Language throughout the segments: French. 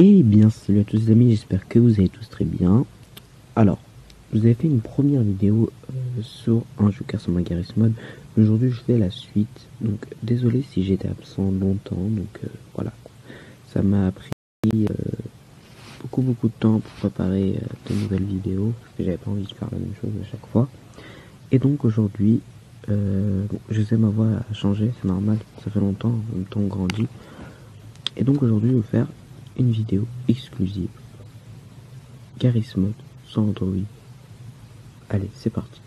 Eh bien, salut à tous les amis, j'espère que vous allez tous très bien. Alors, je vous avez fait une première vidéo sur un jeu Carson Garry's Mod. Aujourd'hui, je fais la suite. Donc, désolé si j'étais absent longtemps. Donc, voilà. Ça m'a pris beaucoup de temps pour préparer de nouvelles vidéos. Parce que j'avais pas envie de faire la même chose à chaque fois. Et donc, aujourd'hui, je sais ma voix a changé, c'est normal. Ça fait longtemps, en même temps on grandit. Et donc, aujourd'hui, je vais vous faire une vidéo exclusive. Garry's Mod sans Android. Allez, c'est parti.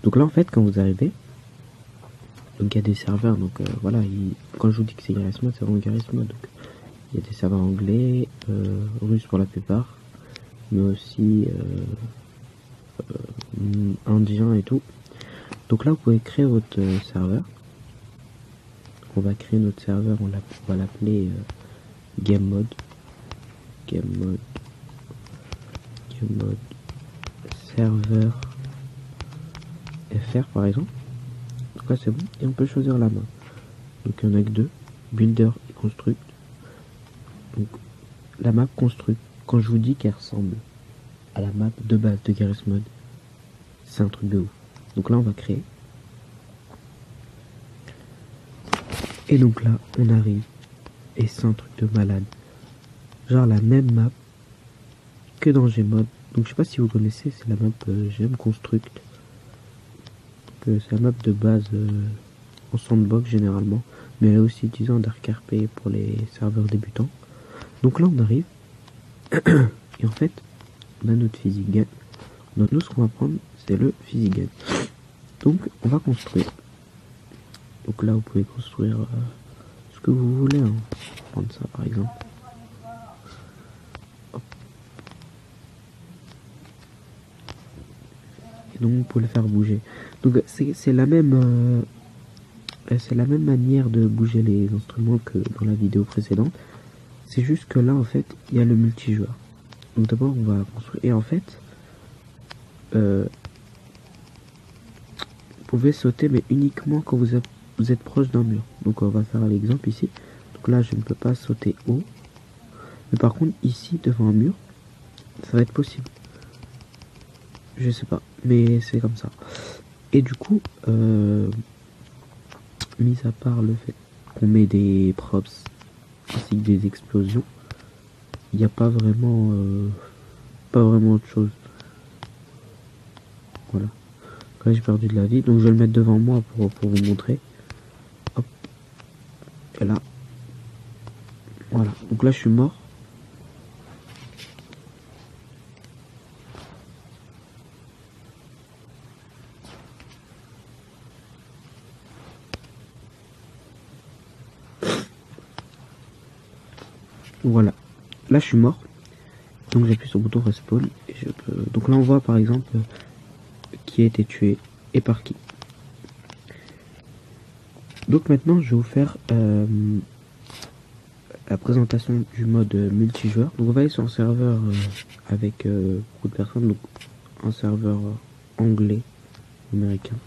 Donc là en fait quand vous arrivez, donc il y a des serveurs, donc voilà, quand je vous dis que c'est Garry's Mod, c'est vraiment Garry's Mod. Donc il y a des serveurs anglais, russes pour la plupart, mais aussi indiens et tout. Donc là vous pouvez créer votre serveur. On va créer notre serveur, on va l'appeler Game Mode. Game Mode. Game Mode. Serveur FR par exemple. Donc là c'est bon. Et on peut choisir la main. Donc il y en a que deux. Builder et Construct. Donc la map Construct, quand je vous dis qu'elle ressemble à la map de base de Garry's Mod, c'est un truc de ouf. Donc là on va créer. Et donc là on arrive. Et c'est un truc de malade. Genre la même map que dans Gmod. Donc je sais pas si vous connaissez, c'est la map GM Construct. C'est la map de base en sandbox généralement. Mais elle est aussi utilisée en Dark RP pour les serveurs débutants. Donc là on arrive. Et en fait, on a notre physique gun. Donc nous ce qu'on va prendre c'est le physique gun. Donc on va construire. Donc là vous pouvez construire ce que vous voulez. Hein. Prendre ça par exemple. Hop. Et donc vous pouvez le faire bouger. Donc c'est la même manière de bouger les instruments que dans la vidéo précédente. C'est juste que là en fait il y a le multijoueur. Donc d'abord on va construire. Et en fait vous pouvez sauter mais uniquement quand vous êtes proche d'un mur. Donc on va faire l'exemple ici. Donc là je ne peux pas sauter haut. Mais par contre ici devant un mur, ça va être possible. Je sais pas, mais c'est comme ça. Et du coup, mis à part le fait qu'on met des props ainsi que des explosions, il n'y a pas vraiment autre chose. Voilà. Là j'ai perdu de la vie, donc je vais le mettre devant moi pour vous montrer. Hop. Et là. Voilà. Donc là je suis mort. Voilà. Là je suis mort. Donc j'appuie sur le bouton respawn et je peux. Donc là on voit par exemple qui a été tué et par qui. Donc maintenant je vais vous faire la présentation du mode multijoueur. Donc on va aller sur un serveur avec beaucoup de personnes, donc un serveur anglais, américain.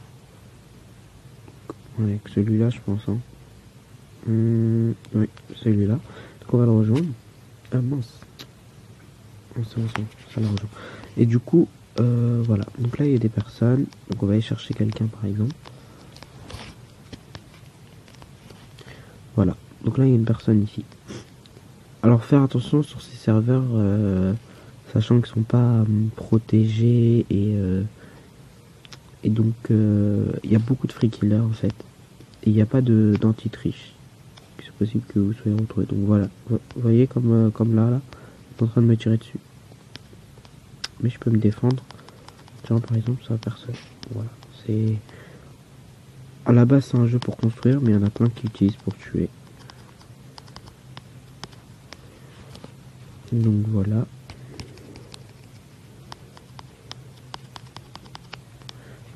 Avec celui-là je pense. Hein. Oui, celui-là. Donc on va le rejoindre. Ah mince. Oh, c'est bon, ça la rejoint. Et du coup, voilà. Donc là il y a des personnes. Donc on va aller chercher quelqu'un par exemple. Voilà. Donc là il y a une personne ici. Alors faire attention sur ces serveurs, sachant qu'ils sont pas protégés et donc il y a beaucoup de free killers en fait. Et il n'y a pas d'anti-triche. C'est possible que vous soyez retrouvés. Donc voilà. Vous voyez comme là, ils sont en train de me tirer dessus. Mais je peux me défendre. Tiens par exemple ça personne. Voilà. C'est. À la base c'est un jeu pour construire, mais il y en a plein qui utilisent pour tuer. Donc voilà.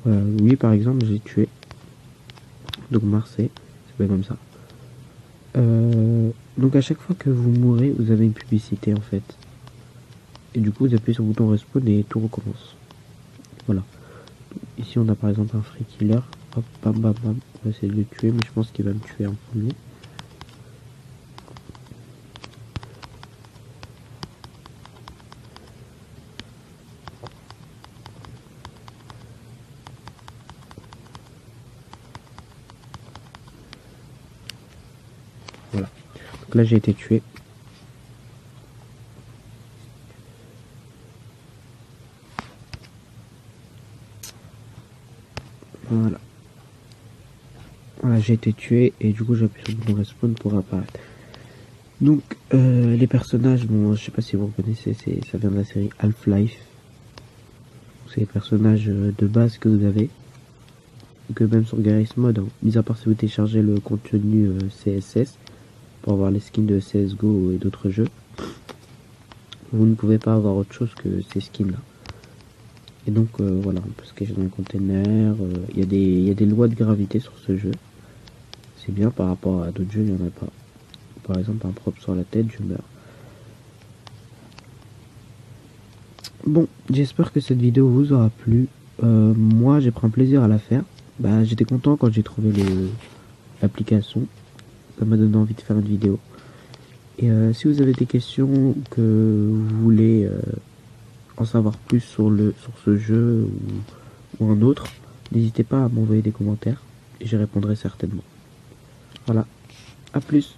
Voilà, lui par exemple j'ai tué. donc Marseille, c'est pas comme ça. Donc à chaque fois que vous mourrez, vous avez une publicité en fait. Et du coup, vous appuyez sur le bouton respawn et tout recommence. Voilà. Ici, on a par exemple un free killer. Hop, bam, bam, bam. On va essayer de le tuer, mais je pense qu'il va me tuer en premier. Voilà. Donc là, j'ai été tué. Voilà. Voilà, j'ai été tué et du coup j'appuie sur le bouton respawn pour apparaître. Donc les personnages, bon, je sais pas si vous reconnaissez, ça vient de la série Half-Life. C'est les personnages de base que vous avez. Que même sur Garry's Mod, hein, mis à part si vous téléchargez le contenu CSS pour avoir les skins de CSGO et d'autres jeux, vous ne pouvez pas avoir autre chose que ces skins là. Et donc voilà, on peut se cacher dans le container. Il y a des lois de gravité sur ce jeu. C'est bien par rapport à d'autres jeux, il n'y en a pas. Par exemple, un prop sur la tête, je meurs. Bon, j'espère que cette vidéo vous aura plu. Moi, j'ai pris un plaisir à la faire. Bah, j'étais content quand j'ai trouvé l'application. Ça m'a donné envie de faire une vidéo. Et si vous avez des questions ou que vous voulez en savoir plus sur ce jeu ou un autre, n'hésitez pas à m'envoyer des commentaires et j'y répondrai certainement. Voilà, à plus.